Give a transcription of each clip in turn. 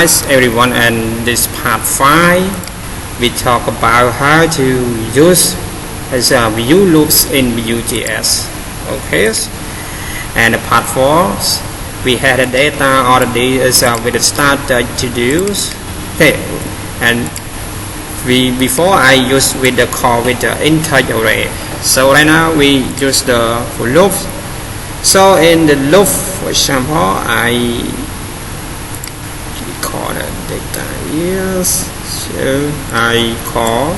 guys, everyone, and this part 5 we talk about how to use as a view loops in Vue.js. Okay, and part 4 we had a data already as with the start to do's. Okay, and before I use with the call with the integer array. So right now we use the for loop. So in the loop, for example, I call the data here. So I call,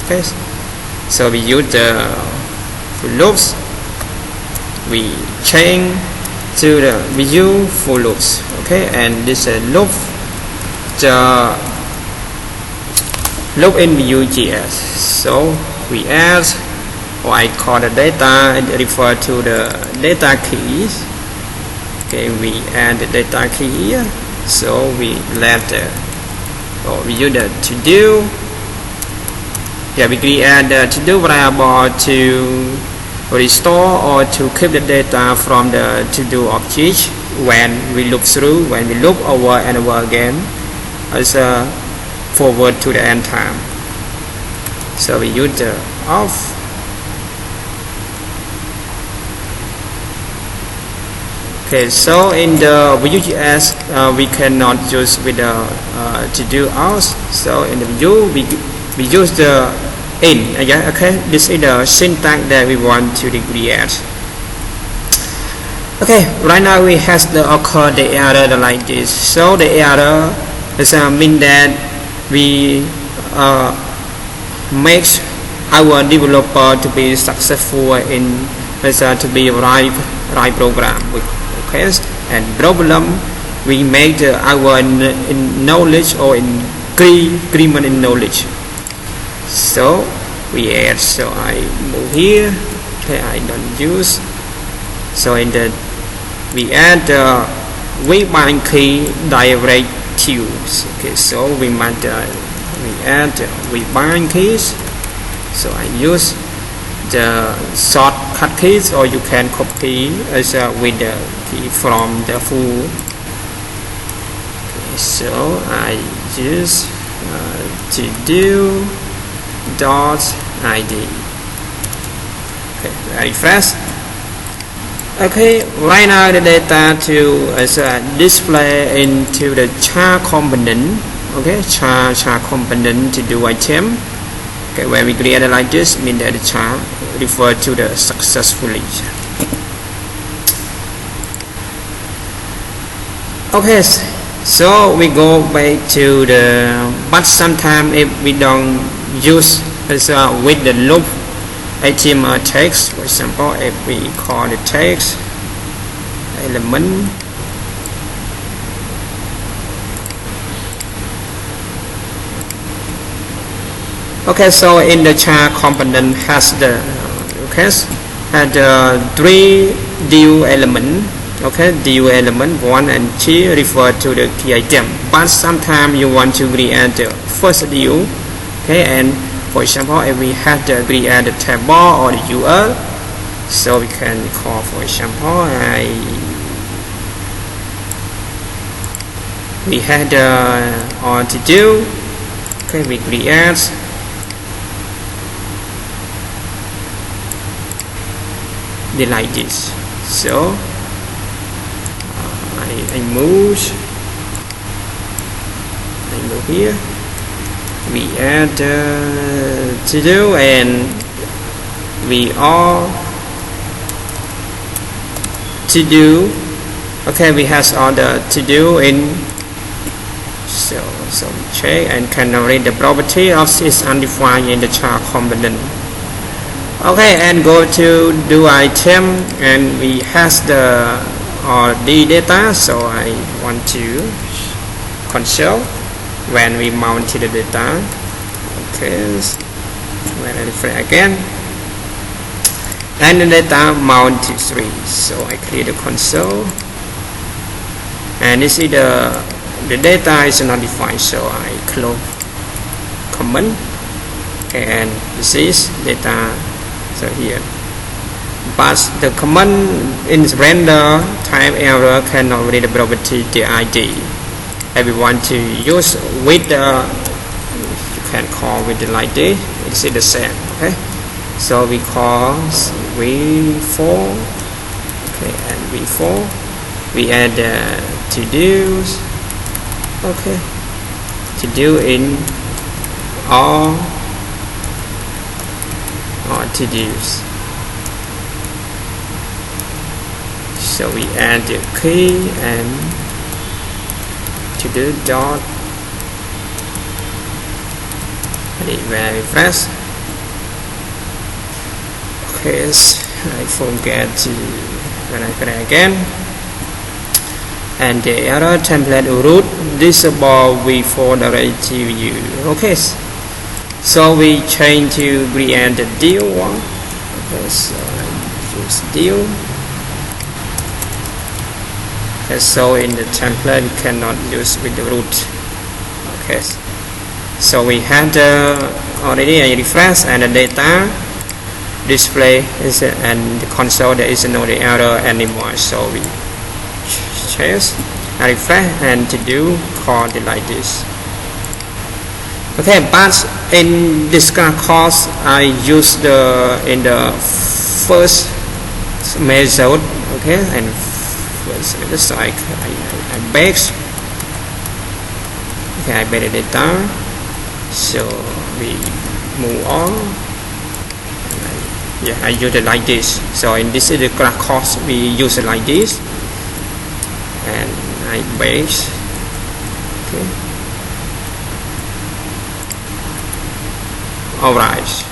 okay. So we use the for loops. We change to the view for loops. Okay, and this is loop. The loop in Vue.js. So we add, or I call the data and refer to the data keys. Okay, we add the data key here. So we let the, or we use the to do. Yeah, we create the to do variable to restore or to keep the data from the to do object when we loop through, when we loop over and over again as a forward to the end time. So we use the off. Okay, so in the Vue.js we cannot use with the to do else. So in the view we use the in. Okay, this is the syntax that we want to create. Okay, right now we have the occur the error like this. So the error is mean that we make our developer to be successful in to be right program. Okay, and problem we make our in knowledge or increment in knowledge. So we add. So I move here. Okay, I don't use. So in the we add the we-bind key directives. Okay, so we might we add we-bind keys. So I use the shortcut keys, or you can copy as with the key from the full. Okay, so I use to do dot id. Okay, very fast. Okay, right now the data to display into the char component. Okay, char component to do item. Okay, when we create it like this, mean that the char refer to the successfully. Okay, so we go back to the, but sometimes if we don't use with the loop HTML text, for example, if we call the text element, okay, so in the char component has the three div element. Okay, div element 1 and 2 refer to the key item, but sometimes you want to create the first div. Okay, and for example, if we have to create the table or the URL, so we can call, for example, we had or to do. Okay, we create the like this. So I move here. We add to do, and we all to do. Okay, we have all the to do in. So check and can read the property of is undefined in the char component. Okay, and go to do item, and we has the data. So I want to console when we mount the data. Okay, when I refresh again, and the data mount to 3. So I clear the console, and you see the data is not defined. So I close comment. Okay, and this is data. So here, but the command in render type error cannot read the property the ID. and we want to use with the, you can call with the like this, it's the same. Okay, so we call v4, okay, and v4 we add to do's, okay, to do in all or to do's. So we add the key and to do dot, and it very fast. Okay, so I forget to when I play again. And the other template root disable v4 direct to you. Okay, so we change to create the deal one. Okay, so I use deal. Okay, so in the template we cannot use with the root. Okay, so we had already a refresh and the data display is and the console there is no error anymore. So we change and refresh and to do call it like this. Okay, but in this course I use the in the first method. Okay, and so I base. Okay, I base the data. So we move on. Yeah, I use it like this. So in this is the course we use it like this, and I base. Okay. All right.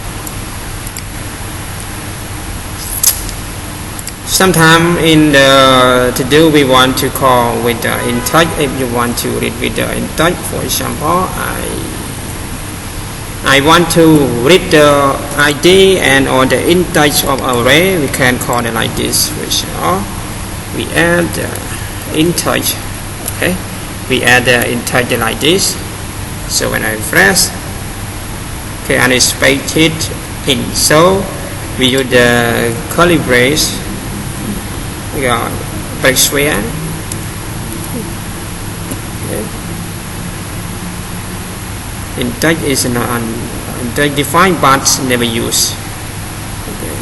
Sometimes in the to do we want to call with the integer. If you want to read with the integer, for example, I want to read the ID and or the integer of array. We can call it like this. Which we add the integer. Okay, we add the integer like this. So when I press, okay, and it's spated in. So we use the curly brace. We got brace where. Okay. Integer is not defined but never used. Okay.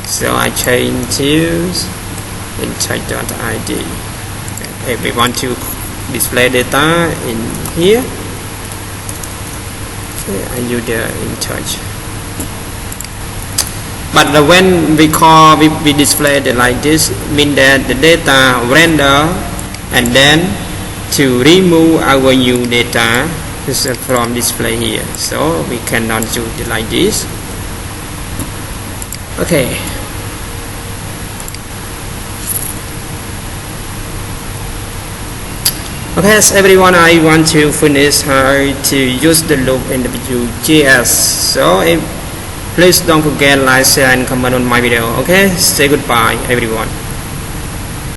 So I change to integer.id. Okay. If we want to display data in here, okay, I use the integer. But when we call we display it like this, mean that the data render and then to remove our new data from display here. So we cannot do it like this. Okay. Okay, so everyone, I want to finish how to use the loop in the Vue.js. So please don't forget like, share and comment on my video. Okay, say goodbye everyone.